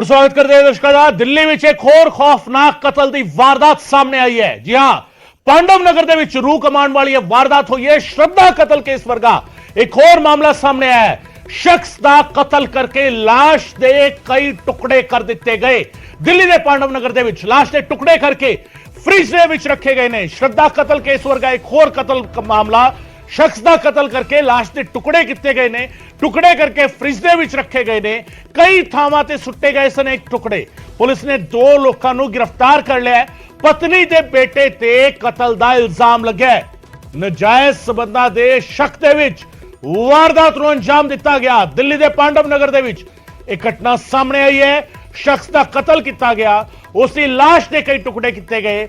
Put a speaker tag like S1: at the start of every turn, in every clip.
S1: स्वागत करते हैं दर्शकों का। दिल्ली में एक होर खौफनाक कतल की वारदात सामने आई है। जी हां, पांडव नगर ਦੇ ਵਿੱਚ रूह कमांड वाली यह वारदात हुई है। श्रद्धा कतल केस वर्गा एक और मामला सामने आया है। शख्स का कतल करके लाश दे कई टुकड़े कर दिए गए। दिल्ली के पांडव नगर ਦੇ ਵਿੱਚ लाश के टुकड़े करके फ्रिज ਦੇ ਵਿੱਚ रखे गए ने। श्रद्धा कतल केस वर्गा एक होर कतल मामला। शख्स का कतल करके लाश के टुकड़े किए गए ने, टुकड़े करके फ्रिज ਦੇ ਵਿੱਚ रखे गए ने। कई ਥਾਵਾਂ ਤੇ ਸੁੱਟੇ ਗਏ ਸਨ एक टुकड़े। पुलिस ने दो लोगों को गिरफ्तार कर लिया। पत्नी के बेटे ते कतल का इल्जाम लग्या। नजायज संबंधां दे शक दे विच वारदात नूं अंजाम दिता गया। दिल्ली के पांडव नगर दे विच एक घटना सामने आई है। शख्स का कतल किया गया, उसकी लाश के कई टुकड़े किए गए।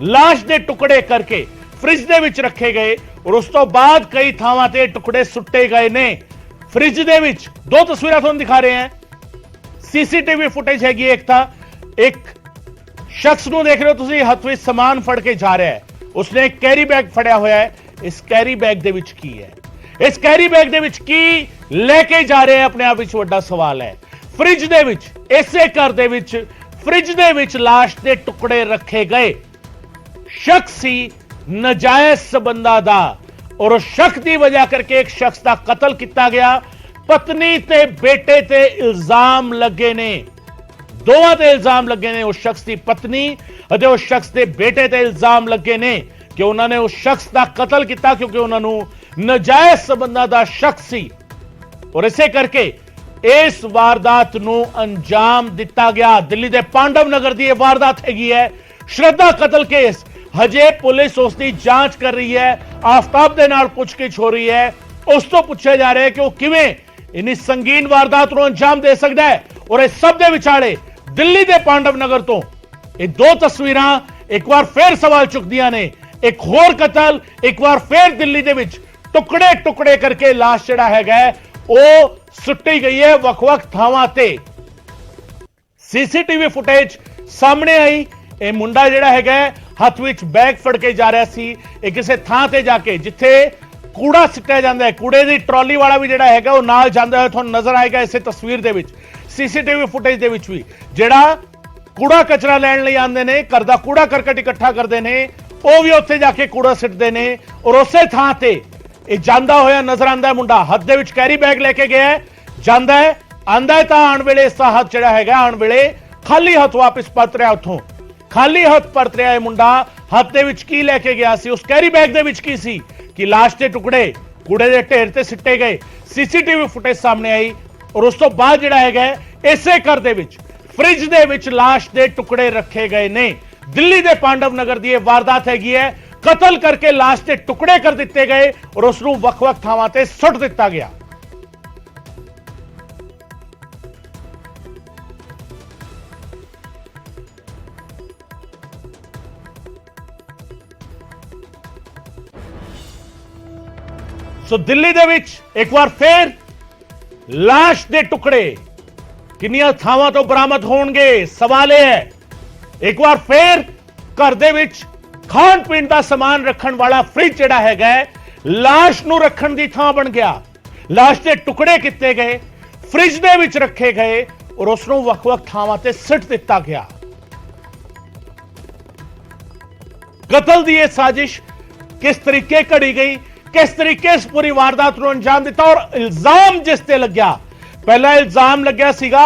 S1: लाश के टुकड़े करके फ्रिज दे विच रखे गए और उस तो बाद कई थावां ते टुकड़े सुट्टे गए ने। फ्रिज दे विच दो तस्वीरें तुहानूं दिखा रहे हैं। सीसीटीवी फुटेज हैगी एक था, एक शख्स ਨੂੰ देख रहे हो ਤੁਸੀਂ ਹੱਥ ਵਿੱਚ ਸਮਾਨ ਫੜ ਕੇ ਜਾ ਰਿਹਾ ਹੈ। ਉਸਨੇ ਇੱਕ ਕੈਰੀ ਬੈਗ ਫੜਿਆ ਹੋਇਆ ਹੈ। ਇਸ ਕੈਰੀ ਬੈਗ ਦੇ ਵਿੱਚ ਕੀ ਹੈ, ਇਸ ਕੈਰੀ ਬੈਗ ਦੇ ਵਿੱਚ ਕੀ ਲੈ ਕੇ ਜਾ ਰਹੇ ਹੈ, ਆਪਣੇ ਆਪ ਵਿੱਚ ਵੱਡਾ ਸਵਾਲ ਹੈ। ਫ੍ਰਿਜ ਦੇ ਵਿੱਚ, ਇਸੇ ਘਰ ਦੇ ਵਿੱਚ ਫ੍ਰਿਜ ਦੇ ਵਿੱਚ ਲਾਸ਼ ਦੇ ਟੁਕੜੇ ਰੱਖੇ ਗਏ। शक सी नजायज संबंधा दा और शक की वजह करके एक शख्स का कतल किया गया। पत्नी ते बेटे ते इल्जाम लगे ने, दोवां ते इल्जाम लगे ने। उस शख्स की पत्नी और उस शख्स के बेटे ते इल्जाम लगे ने कि उन्होंने उस शख्स का कतल किया क्योंकि उन्होंने नजायज संबंधा दा शक सी और इसे करके इस वारदात नूं अंजाम दिता गया। दिल्ली के पांडव नगर की यह वारदात हैगी है। श्रद्धा कतल केस हजे पुलिस उसकी जांच कर रही है। आफ्ताब दे नाल पुछगिछ हो रही है। उस तो पूछा जा रहा है कि वह किवें इन्नी संगीन वारदात नूं अंजाम दे सकता है। और इस सब दे विचाले दिल्ली के पांडव नगर तो ये दो तस्वीरां एक बार फिर सवाल चुकदियां ने। एक होर कतल, एक बार फिर दिल्ली दे विच टुकड़े टुकड़े करके लाश जिहड़ा हैगा वो सुट्टी गई है वख-वख थावां ते। सीसीटीवी फुटेज सामने आई। ये मुंडा जिहड़ा हैगा हथ विच बैग फड़ के जा रहा सी। किसी थां ते जाके जिथे कूड़ा सिट्टिया जाता है, कूड़े की ट्रॉली वाला भी जिहड़ा हैगा वो नाल जांदा होया तुहानूं नजर आएगा इस तस्वीर दे विच। सीसीटीवी फुटेज दे विच भी जिहड़ा कूड़ा कचरा लैण लई आंदे ने, घर दा कूड़ा करकट इकट्ठा करदे ने, वो भी उत्थे जाके कूड़ा सिੱਟਦੇ ने और उसे थां ते ये जांदा होया नजर आंदा है। मुंडा हथ दे विच कैरी बैग लेके गया है, जांदा है, आंदा है तां आण वेले इसदा हथ जिहड़ा हैगा आण वेले खाली हथ वापस परत रिहा। उत्थों खाली हथ परत रहा है मुंडा। हथ दे विच की लेके गया सी, उस कैरी बैग दे विच की सी कि लाश के टुकड़े कूड़े के ढेर ते सिੱਟੇ गए। सीसीटीवी फुटेज सामने आई और उस तो बाद जिहड़ा हैगा इसे घर दे विच फ्रिज दे विच लाश के टुकड़े रखे गए ने। दिल्ली के पांडव नगर की यह वारदात हैगी है। कतल करके लाश के टुकड़े कर दिए गए और उसनूं वख-वख थावां ते सुੱਟ दिता गया। सो दिल्ली दे विच एक बार फिर लाश के टुकड़े किन्नियां थावां तो बरामद होणगे, सवाल यह है। एक बार फिर घर दे विच खाण पीण का समान रखण वाला फ्रिज जिहड़ा हैगा लाश नूं रखण दी थां बन गया। लाश के टुकड़े किए गए, फ्रिज दे विच रखे गए और उसनूं वख-वख थावां ते सिੱਟ दिता गया। कतल दी यह साजिश किस तरीके घड़ी गई, किस तरीके इस पूरी वारदात को अंजाम दिता और इल्जाम जिस ते लग्या, पहला इल्जाम लग्या सीगा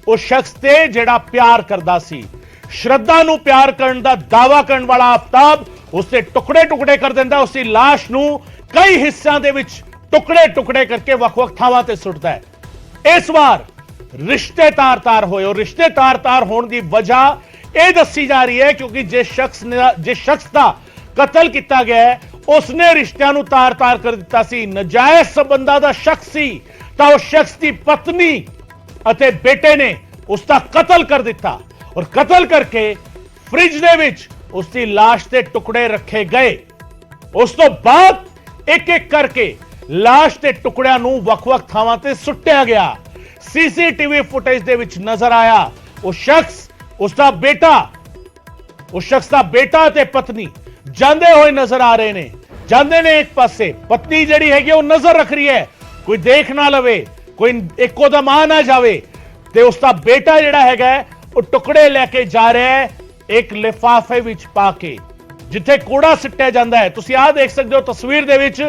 S1: उस शख्स ते जिहड़ा प्यार करदा सी। श्रद्धा नूं प्यार करन दा दावा करन वाला आफ्ताब उससे टुकड़े टुकड़े कर दिंदा। उसकी लाश नूं कई हिस्सों दे विच टुकड़े टुकड़े करके वख-वख थावां ते सुੱਟਦਾ है। इस बार रिश्ते तार तार होए और रिश्ते तार तार होने की वजह यह दसी जा रही है क्योंकि जिस शख्स का कतल किया गया है उसने रिश्तियां नूं तार तार कर दिता सी। नजायज संबंधां दा शक सी तां उस शख्स की पत्नी अते बेटे ने उसका कतल कर दिता और कतल करके फ्रिज दे विच उसकी लाश के टुकड़े रखे गए। उस तो बाद एक एक करके लाश के टुकड़ियां नूं वख-वख थावां ते सुੱਟਿਆ गया। सीसीटीवी फुटेज दे विच नजर आया वो शख्स, उसका बेटा, उस शख्स का बेटा ते पत्नी जांदे हुए नजर आ रहे ने। जांदे ने एक पासे, पत्नी जिहड़ी हैगी वो नजर रख रही है कोई देख ना लवे, कोई इको दम आ ना जावे। ਤੇ ਉਸਦਾ ਬੇਟਾ ਜਿਹੜਾ ਹੈਗਾ ਉਹ ਟੁਕੜੇ ਲੈ ਕੇ ਜਾ ਰਿਹਾ ਹੈ ਇੱਕ ਲਿਫਾਫੇ ਵਿੱਚ ਪਾ ਕੇ, ਜਿੱਥੇ ਕੂੜਾ ਸਿੱਟਿਆ ਜਾਂਦਾ ਹੈ। ਤੁਸੀਂ ਆਹ ਦੇਖ ਸਕਦੇ ਹੋ ਤਸਵੀਰ ਦੇ ਵਿੱਚ,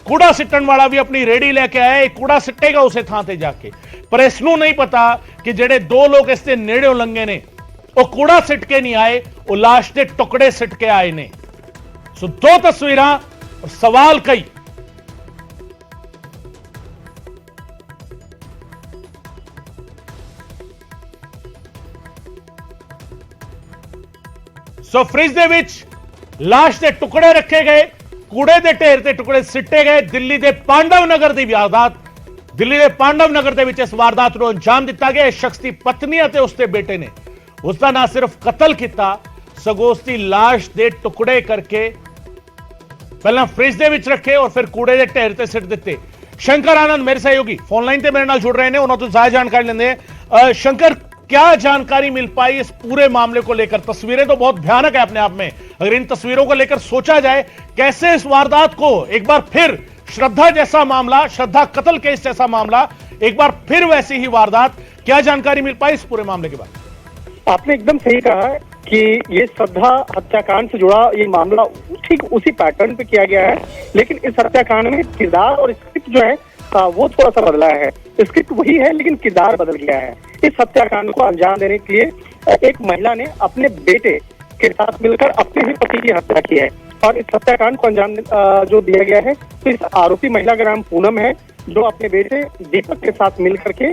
S1: ਕੂੜਾ ਸਿੱਟਣ ਵਾਲਾ ਵੀ ਆਪਣੀ ਰੇੜੀ ਲੈ ਕੇ ਆਇਆ, ਇਹ ਕੂੜਾ ਸਿੱਟੇਗਾ ਉਸੇ ਥਾਂ ਤੇ ਜਾ ਕੇ। ਪਰ ਇਸ ਨੂੰ ਨਹੀਂ ਪਤਾ ਕਿ ਜਿਹੜੇ ਦੋ ਲੋਕ ਇਸ ਦੇ ਨੇੜਿਓਂ ਲੰਘੇ ਨੇ ਉਹ ਕੂੜਾ ਸਿੱਟ ਕੇ ਨਹੀਂ ਆਏ, ਉਹ ਲਾਸ਼ ਦੇ ਟੁਕੜੇ ਸਿੱਟ ਕੇ ਆਏ ਨੇ। ਸੋ ਦੋ ਤਸਵੀਰਾਂ और सवाल कई। सो फ्रिज दे विच लाश के टुकड़े रखे गए, कूड़े के ढेर से टुकड़े सिट्टे गए। दिल्ली के पांडव नगर की वारदात, दिल्ली के पांडव नगर के विच इस वारदात को अंजाम दिता गया। इस शख्स की पत्नी और उसके बेटे ने उसका ना सिर्फ कतल किया, सगों उसकी लाश के टुकड़े करके पहला फ्रिज दे विच रखे और फिर कूड़े के ढेर से सिट दिते। शंकर आनंद मेरे सहयोगी फोन लाइन से मेरे नाल जुड़ रहे हैं, उन्होंने तो ज्यादा जानकारी लेंगे। शंकर, क्या जानकारी मिल पाई इस पूरे मामले को लेकर? तस्वीरें तो बहुत भयानक है अपने आप में, अगर इन तस्वीरों को लेकर सोचा जाए, कैसे इस वारदात को एक बार फिर श्रद्धा जैसा मामला, श्रद्धा कत्ल केस जैसा मामला, एक बार फिर वैसी ही वारदात, क्या जानकारी मिल पाई इस पूरे मामले के बाद?
S2: आपने एकदम सही कहा है कि ये श्रद्धा हत्याकांड से जुड़ा ये मामला ठीक उसी पैटर्न पे किया गया है, लेकिन इस हत्याकांड में किरदार और स्क्रिप्ट जो है वो थोड़ा सा बदला है। स्क्रिप्ट वही है लेकिन किरदार बदल गया है। इस हत्याकांड को अंजाम देने के लिए एक महिला ने अपने बेटे के साथ मिलकर अपने ही पति की हत्या की है और इस हत्याकांड को अंजाम जो दिया गया है, तो इस आरोपी महिला का नाम पूनम है, जो अपने बेटे दीपक के साथ मिल करके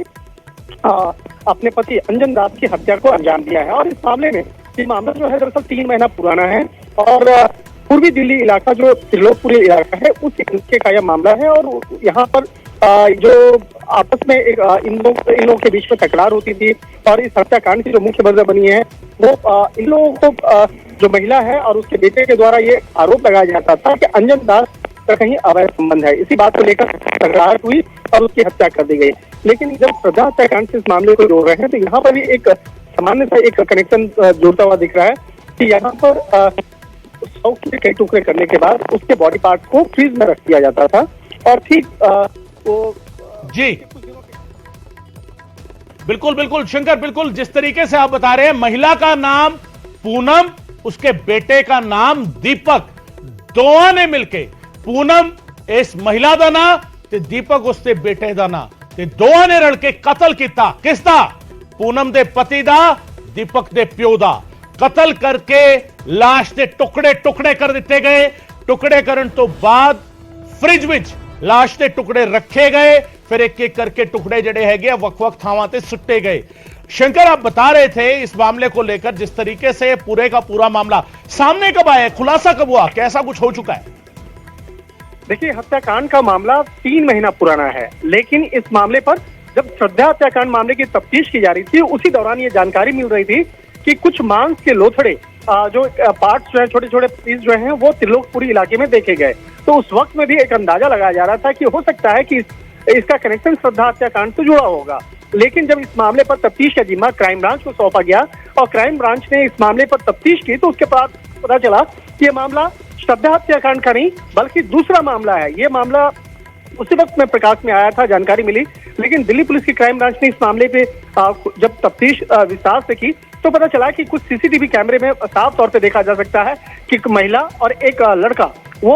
S2: अपने पति अंजन दास की हत्या को अंजाम दिया है। और इस मामले में ये मामला जो है दरअसल 3 महीना पुराना है और पूर्वी दिल्ली इलाका जो त्रिलोकपुरी इलाका है उस इलाके का यह मामला है। और यहाँ पर जो आपस में एक इन लोगों के बीच में तकरार होती थी और इस हत्याकांड की जो मुख्य वजह बनी है वो इन लोगों को जो महिला है और उसके बेटे के द्वारा ये आरोप लगाया जाता था कि अंजन दास का कहीं अवैध संबंध है। इसी बात को लेकर तकरार हुई और उसकी हत्या कर दी गई। लेकिन जब श्रद्धा हत्याकांड से इस मामले को जोड़ रहे हैं तो यहाँ पर भी एक सामान्य सा एक कनेक्शन जुड़ता हुआ दिख रहा है कि यहाँ पर 100 के कई टुकड़े करने के बाद उसके बॉडी पार्ट को फ्रीज में रख दिया जाता था और ठीक वो
S1: जी बिल्कुल बिल्कुल शंकर, बिल्कुल जिस तरीके से आप बता रहे हैं, महिला का नाम पूनम, उसके बेटे का नाम दीपक, दोनों ने मिलके, पूनम इस महिला का नाम ते दीपक उसके बेटे का नाम, ते दोनों ने रल के कतल किया। किसदा? पूनम दे पति दा, दीपक दे प्यो दा। कतल करके लाश के टुकड़े टुकड़े कर दिते गए। टुकड़े करने तो बाद फ्रिज विच लाश के टुकड़े रखे गए, फिर एक एक करके टुकड़े जड़े है वक-वक थावां ते सुट्टे गए। शंकर, आप बता रहे थे इस मामले को लेकर, जिस तरीके से पूरे का पूरा मामला सामने कब आया, खुलासा कब हुआ, कैसा कुछ हो चुका है?
S2: देखिए, हत्याकांड का मामला 3 महीना पुराना है, लेकिन इस मामले पर जब श्रद्धा हत्याकांड मामले की तफ्तीश की जा रही थी उसी दौरान ये जानकारी मिल रही थी कि कुछ मांस के लोथड़े जो पार्ट्स जो है, छोटे छोटे पीस जो हैं वो त्रिलोकपुरी इलाके में देखे गए। तो उस वक्त में भी एक अंदाजा लगाया जा रहा था कि हो सकता है कि इसका कनेक्शन श्रद्धा हत्याकांड से जुड़ा होगा। लेकिन जब इस मामले पर तफ्तीश का जिम्मा क्राइम ब्रांच को सौंपा गया और क्राइम ब्रांच ने इस मामले पर तफ्तीश की तो उसके बाद पता चला कि ये मामला श्रद्धा हत्याकांड का नहीं बल्कि दूसरा मामला है। ये मामला उसी वक्त में प्रकाश में आया था, जानकारी मिली, लेकिन दिल्ली पुलिस की क्राइम ब्रांच ने इस मामले पे जब तफ्तीश विस्तार से की तो पता चला कि कुछ सीसीटीवी कैमरे में साफ तौर पे देखा जा सकता है कि एक महिला और एक लड़का वो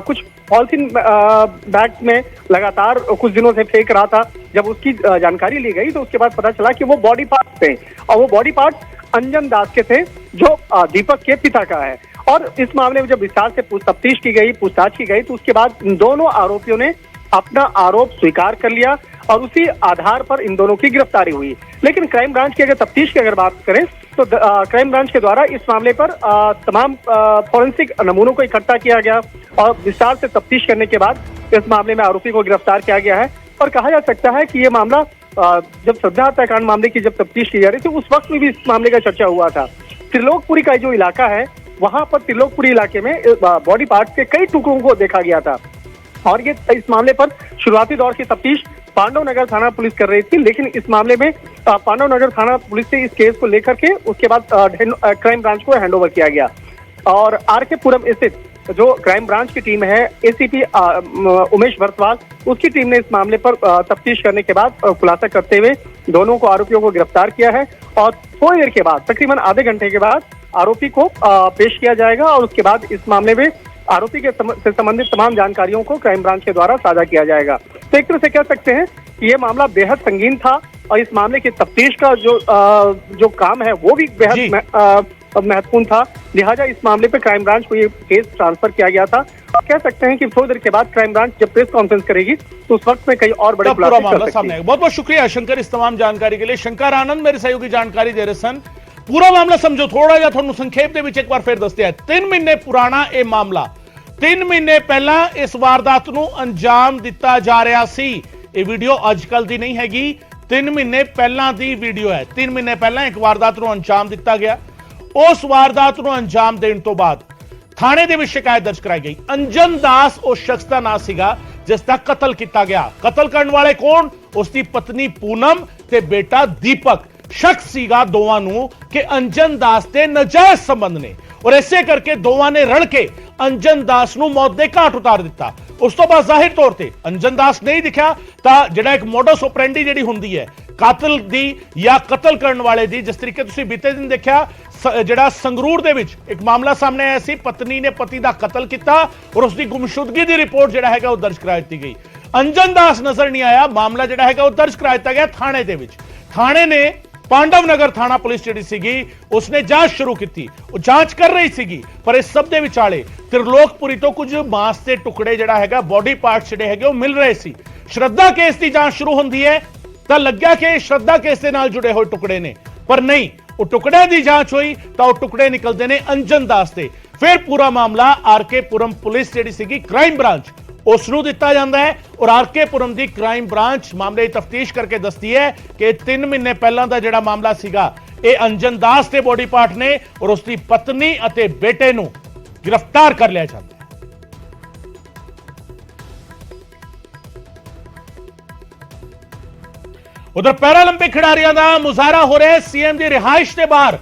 S2: कुछ पॉलिथीन बैग में लगातार कुछ दिनों से फेंक रहा था। जब उसकी जानकारी ली गई तो उसके बाद पता चला कि वो बॉडी पार्ट थे और वो बॉडी पार्ट अंजन दास के थे जो दीपक के पिता का है। और इस मामले में जब विस्तार से तफ्तीश की गई, पूछताछ की गई तो उसके बाद इन दोनों आरोपियों ने अपना आरोप स्वीकार कर लिया और उसी आधार पर इन दोनों की गिरफ्तारी हुई। लेकिन क्राइम ब्रांच की अगर तफ्तीश की अगर बात करें तो क्राइम ब्रांच के द्वारा इस मामले पर तमाम फॉरेंसिक नमूनों को इकट्ठा किया गया और विस्तार से तफ्तीश करने के बाद इस मामले में आरोपी को गिरफ्तार किया गया है। और कहा जा सकता है कि ये मामला जब श्रद्धा हत्याकांड मामले की जब तफ्तीश की जा रही थी उस वक्त में भी इस मामले का चर्चा हुआ था। त्रिलोकपुरी का जो इलाका है वहां पर त्रिलोकपुरी इलाके में बॉडी पार्ट्स के कई टुकड़ों को देखा गया था और ये इस मामले पर शुरुआती दौर की तफ्तीश पांडव नगर थाना पुलिस कर रही थी। लेकिन इस मामले में पांडव नगर थाना पुलिस से इस केस को लेकर के उसके बाद क्राइम ब्रांच को हैंडओवर किया गया और आर के पुरम स्थित जो क्राइम ब्रांच की टीम है, एसीपी उमेश भारद्वाज, उसकी टीम ने इस मामले पर तफ्तीश करने के बाद खुलासा करते हुए दोनों को आरोपियों को गिरफ्तार किया है और थोड़ी देर के बाद, तकरीबन आधे घंटे के बाद आरोपी को पेश किया जाएगा और उसके बाद इस मामले में आरोपी के से संबंधित तमाम जानकारियों को क्राइम ब्रांच के द्वारा साझा किया जाएगा। तो एक तरह से कह सकते हैं कि ये मामला बेहद संगीन था और इस मामले की तफ्तीश का जो काम है वो भी बेहद महत्वपूर्ण था। लिहाजा इस मामले पे क्राइम ब्रांच को ये केस ट्रांसफर किया गया था। कह सकते हैं कि थोड़ी देर के बाद क्राइम ब्रांच जब प्रेस कॉन्फ्रेंस करेगी तो उस वक्त में कई और बड़े खुलासे कर सकती है।
S1: बहुत बहुत शुक्रिया शंकर इस तमाम जानकारी के लिए। शंकर आनंद मेरे सहयोगी जानकारी दे रहे सन। पूरा मामला समझो थोड़ा जिहा ਤੁਹਾਨੂੰ ਸੰਖੇਪ ਦੇ ਵਿੱਚ ਇੱਕ ਵਾਰ ਫਿਰ ਦੱਸਦੇ ਆ। 3 ਮਹੀਨੇ ਪੁਰਾਣਾ ਇਹ ਮਾਮਲਾ, 3 ਮਹੀਨੇ ਪਹਿਲਾਂ ਇਸ ਵਾਰਦਾਤ ਨੂੰ ਅੰਜਾਮ ਦਿੱਤਾ ਜਾ ਰਿਹਾ ਸੀ। ਇਹ ਵੀਡੀਓ ਅੱਜ ਕੱਲ ਦੀ ਨਹੀਂ ਹੈਗੀ, 3 ਮਹੀਨੇ ਪਹਿਲਾਂ ਦੀ ਵੀਡੀਓ ਹੈ। 3 ਮਹੀਨੇ ਪਹਿਲਾਂ ਇੱਕ ਵਾਰਦਾਤ ਨੂੰ ਅੰਜਾਮ ਦਿੱਤਾ ਗਿਆ। ਉਸ ਵਾਰਦਾਤ ਨੂੰ ਅੰਜਾਮ ਦੇਣ ਤੋਂ ਬਾਅਦ ਥਾਣੇ ਦੇ ਵਿੱਚ ਸ਼ਿਕਾਇਤ ਦਰਜ ਕਰਾਈ ਗਈ। ਅੰਜਨ ਦਾਸ ਉਸ ਸ਼ਖਸ ਦਾ ਨਾਮ ਸੀਗਾ ਜਿਸ ਦਾ ਕਤਲ ਕੀਤਾ ਗਿਆ। ਕਤਲ ਕਰਨ ਵਾਲੇ ਕੌਣ? ਉਸ ਦੀ ਪਤਨੀ ਪੂਨਮ ਤੇ ਬੇਟਾ ਦੀਪਕ। ਸ਼ੱਕ ਸੀਗਾ ਦੋਵਾਂ ਨੂੰ ਕਿ ਅੰਜਨ ਦਾਸ ਦੇ ਨਜਾਇਜ਼ ਸੰਬੰਧ ਨੇ ਔਰ ਇਸੇ ਕਰਕੇ ਦੋਵਾਂ ਨੇ ਰਲ ਕੇ ਅੰਜਨ ਦਾਸ ਨੂੰ ਮੌਤ ਦੇ ਘਾਟ ਉਤਾਰ ਦਿੱਤਾ। ਉਸ ਤੋਂ ਬਾਅਦ ਜ਼ਾਹਿਰ ਤੌਰ ਤੇ ਅੰਜਨ ਦਾਸ ਨਹੀਂ ਦਿਖਿਆ ਤਾਂ ਜਿਹੜਾ ਇੱਕ ਮੋਡਸ ਆਪਰੈਂਡੀ ਜਿਹੜੀ ਹੁੰਦੀ ਹੈ ਕਾਤਲ ਦੀ ਜਾਂ ਕਤਲ ਕਰਨ ਵਾਲੇ ਦੀ, ਜਿਸ ਤਰੀਕੇ ਤੁਸੀਂ ਬੀਤੇ ਦਿਨ ਦੇਖਿਆ ਜਿਹੜਾ ਸੰਗਰੂਰ ਦੇ ਵਿੱਚ ਇੱਕ ਮਾਮਲਾ ਸਾਹਮਣੇ ਆਇਆ ਸੀ, ਪਤਨੀ ਨੇ ਪਤੀ ਦਾ ਕਤਲ ਕੀਤਾ ਔਰ ਉਸ ਦੀ ਗੁੰਮਸ਼ੁਦਗੀ ਦੀ ਰਿਪੋਰਟ ਜਿਹੜਾ ਹੈਗਾ ਉਹ ਦਰਜ ਕਰਾ ਦਿੱਤੀ ਗਈ। ਅੰਜਨ ਦਾਸ ਨਜ਼ਰ ਨਹੀਂ ਆਇਆ। ਮਾਮਲਾ ਜਿਹੜਾ ਹੈਗਾ ਉਹ ਦਰਜ ਕਰਾ ਦਿੱਤਾ ਗਿਆ ਥਾਣੇ ਦੇ ਵਿੱਚ। ਥਾਣੇ ਨੇ ਪਾਂਡਵ ਨਗਰ ਥਾਣਾ ਪੁਲਿਸ ਜਿਹੜੀ ਸੀਗੀ ਉਸਨੇ ਜਾਂਚ ਸ਼ੁਰੂ ਕੀਤੀ। ਉਹ ਜਾਂਚ ਕਰ ਰਹੀ ਸੀਗੀ ਪਰ ਇਸ ਸਭ ਦੇ ਵਿਚਾਲੇ ਤ੍ਰਿਲੋਕਪੁਰੀ ਤੋਂ ਕੁਝ ਮਾਂਸ ਦੇ ਟੁਕੜੇ ਜਿਹੜਾ ਹੈਗਾ ਬੋਡੀ ਪਾਰਟਸ ਜਿਹੜੇ ਹੈਗੇ ਉਹ ਮਿਲ ਰਹੇ ਸੀ। ਸ਼ਰਧਾ ਕੇਸ ਦੀ ਜਾਂਚ ਸ਼ੁਰੂ ਹੁੰਦੀ ਹੈ ਤਾਂ ਲੱਗਿਆ ਕਿ ਸ਼ਰਧਾ ਕੇਸ ਦੇ ਨਾਲ ਜੁੜੇ ਹੋਏ ਟੁਕੜੇ ਨੇ, ਪਰ ਨਹੀਂ, ਉਹ ਟੁਕੜਿਆਂ ਦੀ ਜਾਂਚ ਹੋਈ ਤਾਂ ਉਹ ਟੁਕੜੇ ਨਿਕਲਦੇ ਨੇ ਅੰਜਨ ਦਾਸ ਦੇ। ਫਿਰ ਪੂਰਾ ਮਾਮਲਾ ਆਰਕੇ ਪੁਰਮ ਪੁਲਿਸ ਜਿਹੜੀ ਸੀਗੀ ਕ੍ਰਾਈਮ ਬ੍ਰਾਂਚ ਉਸ ਨੂੰ ਦਿੱਤਾ ਜਾਂਦਾ ਹੈ ਔਰ ਆਰਕੇ ਪੁਰਮ ਦੀ ਕ੍ਰਾਈਮ ਬ੍ਰਾਂਚ ਮਾਮਲੇ ਦੀ ਤਫਤੀਸ਼ ਕਰਕੇ ਦੱਸਦੀ ਹੈ ਕਿ 3 ਮਹੀਨੇ ਪਹਿਲਾਂ ਦਾ ਜਿਹੜਾ ਮਾਮਲਾ ਸੀਗਾ ਇਹ ਅੰਜਨ ਦਾਸ ਦੇ ਬੋਡੀ ਪਾਰਟ ਨੇ ਔਰ ਉਸ ਦੀ ਪਤਨੀ ਅਤੇ ਬੇਟੇ ਨੂੰ ਗ੍ਰਿਫਤਾਰ ਕਰ ਲਿਆ ਜਾਂਦਾ ਹੈ। ਉਧਰ ਪੈਰਾਲੰਪਿਕ ਖਿਡਾਰੀਆਂ ਦਾ ਮੁਜ਼ਾਹਰਾ ਹੋ ਰਿਹਾ ਹੈ ਸੀਐਮ ਦੀ ਰਿਹਾਇਸ਼ ਦੇ ਬਾਹਰ।